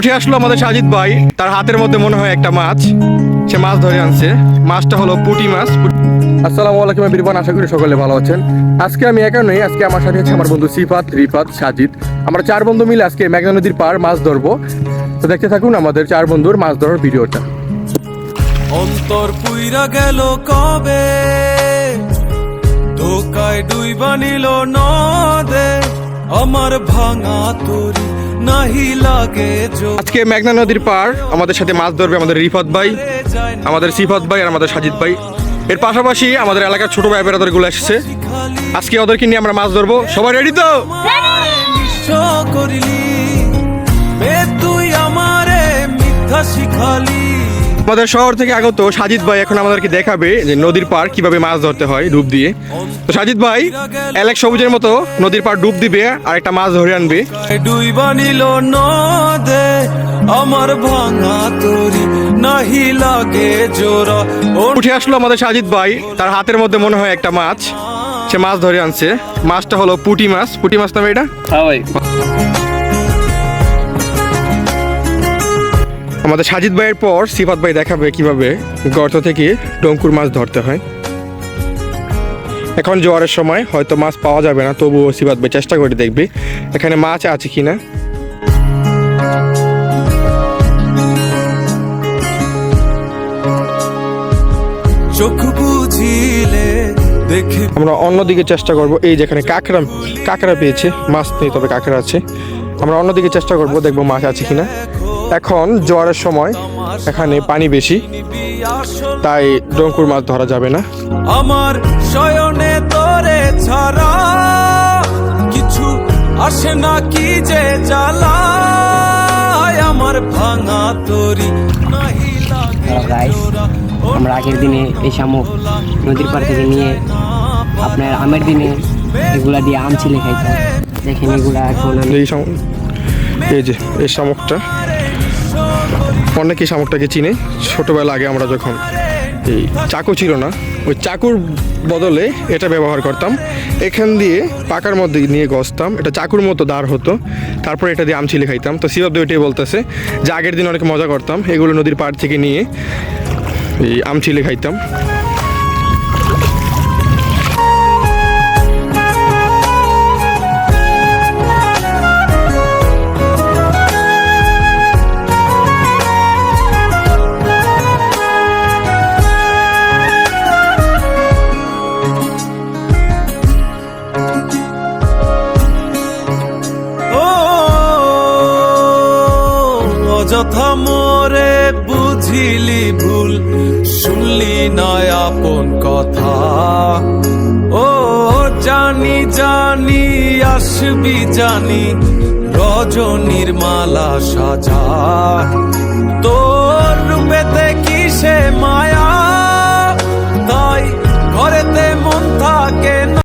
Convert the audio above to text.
উঠে আসলো আমাদের সাজিদ ভাই, তার হাতের মধ্যে মনে হয় একটা মাছ, সে মাছ ধরে আনছে। মাছটা হলো পুঁটি মাছ। আসসালামু আলাইকুম এভরিওয়ান, আশা করি সকলে ভালো আছেন। আজকে আমি একা নই, আজকে আমার সাথে আছে আমার বন্ধু সিফাত, রিফাত, সাজিদ। আমরা 4 বন্ধু মিলে আজকে মেঘনা নদীর পার মাছ ধরবো। তো দেখতে থাকুন আমাদের 4 বন্ধুর মাছ ধরার ভিডিওটা। অন্তর পুইরা গেল কবে, ধোকায় ডুইবা নিল নদে, আমার ভাঙা তরি নাহি লাগে। আজকে মেঘনা নদীর পার আমাদের সাথে মাছ ধরবে আমাদের রিফাত ভাই, আমাদের সিফাত ভাই আর আমাদের সাজিদ ভাই। এর পাশাপাশি আমাদের এলাকার ছোট ভাই বেড়াদার গুলো এসেছে। আজকে ওদেরকে নিয়ে আমরা মাছ ধরবো। সবাই রেডি তো? করিলি তুই আমারে মিথ্যা শিখালি। আমাদের শহর থেকে আগত সাজিদ ভাই এখন আমাদেরকে দেখাবে যে নদীর পার কিভাবে মাছ ধরতে হয় ডুব দিয়ে। তো সাজিদ ভাই এলাক সবুজের মতো নদীর পার ডুব দিবে আর একটা মাছ ধরে আনবে। ডুইবা নিল নদে, আমার ভাঙা তরি নাহি লাগে জোড়া। উঠে আসলো আমাদের সাজিদ ভাই, তার হাতের মধ্যে মনে হয় একটা মাছ, সে মাছ ধরে আনছে। মাছটা হলো পুঁটি মাছ। পুঁটি মাছ নামে এটা। আমাদের সাজিদ ভাইয়ের পর সিফাত ভাই দেখাবে কিভাবে গর্ত থেকে ডঙ্কুর মাছ ধরতে হয়। এখন জোয়ারের সময় হয়তো মাছ পাওয়া যাবে না, তবুও সিফাত ভাই চেষ্টা করে দেখবে এখানে মাছ আছে কিনা। চোখ বুঝিলে দেখে আমরা অন্যদিকে চেষ্টা করব। এই যেখানে কাঁকড়া পেয়েছে, মাছ নেই তবে কাঁকড়া আছে। আমরা অন্যদিকে চেষ্টা করব, দেখবো মাছ আছে কিনা। এখন জোয়ারের সময় এখানে পানি বেশি, তাই ডঙ্কুর মাছ ধরা যাবে না। আমার শয়নে তোরে ছাড়া কিছু আসে না, কি যে জ্বালা আমার ভাঙা তরি নাহি লাগে জোড়া। আমরা আগের দিনে এই শামুক নদীর পাড় থেকে নিয়ে আপনার আমের দিনে এগুলা দিয়ে আম ছিলে খাইতাম। দেখেন এগুলা এখন এই যে এই শামুকটা, অনেকেই শামুকটাকে চিনে। ছোটবেলা আগে আমরা যখন এই চাকু ছিল না, ওই চাকুর বদলে এটা ব্যবহার করতাম। এখান দিয়ে পাকার মধ্যে নিয়ে গসতাম, এটা চাকুর মতো দাঁড় হতো, তারপর এটা দিয়ে আম ছিলে খাইতাম। তো সিবাব ওইটাই বলতেছে যে আগের দিন অনেক মজা করতাম, এগুলো নদীর পাড় থেকে নিয়ে এই আম ছিলে খাইতাম। যথা মোরে বুঝিলি ভুল, শুনলি নয় আপন কথা। ও জানি জানি আসবি জানি, রজনীর মালা সাজা। তো